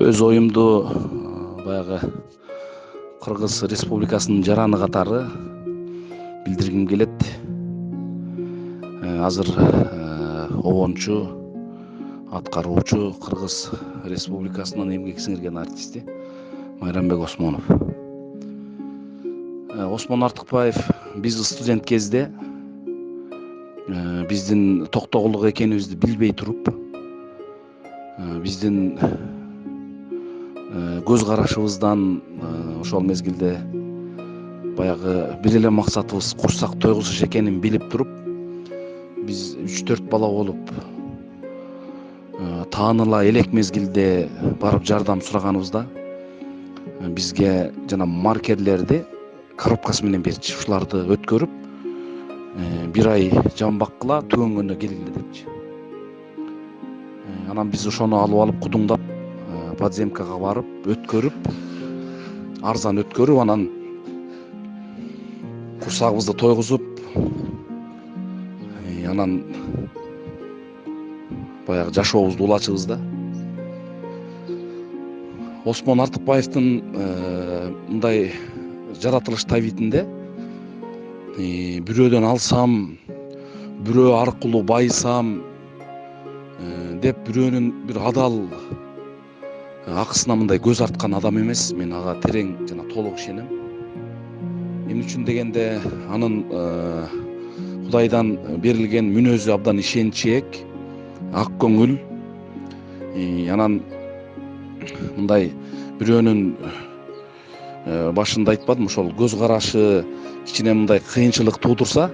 өз оюмду баягы Кыргыз Республикасынын жараны катары билдиргим келет. Азыр обончу, аткаруучу Кыргыз Республикасынын эмгек сиңирген артисти Майрамбек Осмонов. Осмон Артыкбаев биз студент кезде биздин токтогулдук экенибизди билбей туруп, биздин көз карашыбыздан ошол мезгилде баягы бир эле максатыбыз курсак тойгузуш экенин билип туруп, биз 3-4 бала болуп тааныла элек мезгилде барып жардам сураганыбызда бизге жана маркерлерди коробкасы менен берчи. Ушуларды өткөрүп, бир ай жамбаккыла түгөнгөндө келгиле депчи. Анан биз ошону алып алып кудуңдап подземкага барып өткөрүп, арзан өткөрүп, анан курсагыбызды тойгузуп, анан баягы жашообузду улачыбыз да. Осмон Артыкбаевдин мындай жаратылыш табитинде бирөөдөн алсам, бирөө аркылуу байысам деп бирөөнүн бир адал акысына мындай көз арткан адам эмес. Мен ага терең жана толук ишенем. Эмне үчүн дегенде, анын Кудайдан берилген мүнөзү абдан ишенчээк, ак көңүл. Анан мындай бирөөнүн башында айтпадым, ошол көз карашы кичине мындай кыйынчылык туудурса,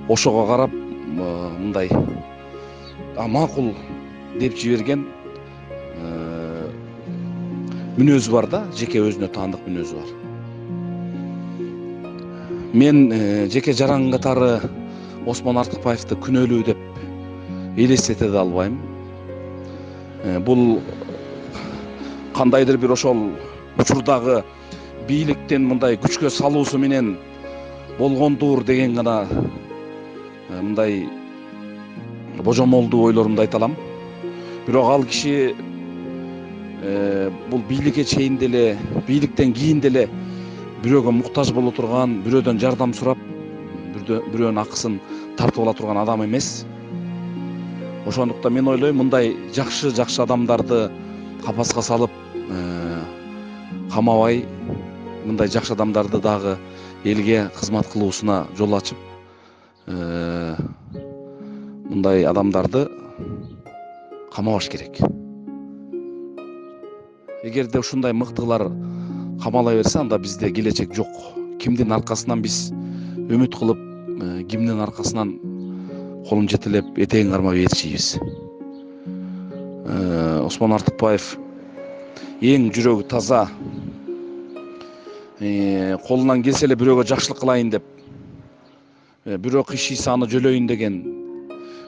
ошого карап мындай макул деп жиберген мүнөзү бар да, жеке өзүнө таандык мүнөзү бар. Мен жеке жаран катары Осмон Артыкбаевди күнөөлүү деп элестете да албайм. Бул кандайдыр бир ошол учурдагы бийликтен мындай күчкө салуусу менен болгондур деген гана мындай божомолдуу ойлорумду айта алам. Бирок ал киши бул бийликке чейин деле, бийликтен кийин деле бирөөгө муктаж боло турган, бирөөдөн жардам сурап, бирөөнүн акысын тартып ала турган адам эмес. Ошондуктан мен ойлойм, мындай жакшы адамдарды капаска салып камабай, мындай жакшы адамдарды дагы элге кызмат кылуусуна жол ачып, мындай адамдарды камабаш керек. Эгерде ушундай мыктылар камала берсе, анда бизде келечек жок. Кимдин аркасынан биз үмүт кылып, кимдин аркасынан колун жетелеп, этегин кармап ээрчийбиз. Осмон Артыкбаев эң жүрөгү таза, колунан келсе эле бирөөгө жакшылык кылайын деп, бирөө кыйшыйса аны жөлөйүн деген,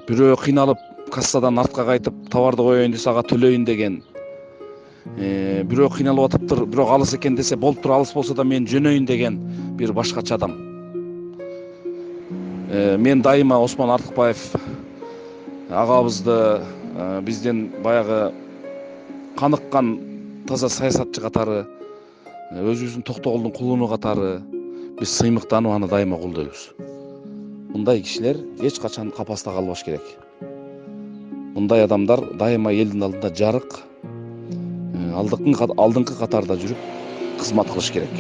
бирөө кыйналып кассадан артка кайтып товарды коеюн десе ага төлөйүн деген, бирөө кыйналып атыптыр, бирок алыс экен десе, болуптур, алыс болсо да мен жөнөйүн деген бир башкача адам. Мен дайыма Осмон Артыкбаев агабызды биздин баягы каныккан таза саясатчы катары, өзүбүздүн токтогулдун кулуну катары биз сыймыктанып аны дайыма колдойбуз. Мындай кишилер эч качан капаста калбаш керек. Мындай адамдар дайыма элдин алдында жарык, алдыңкы катарда жүрүп кызмат кылыш керек.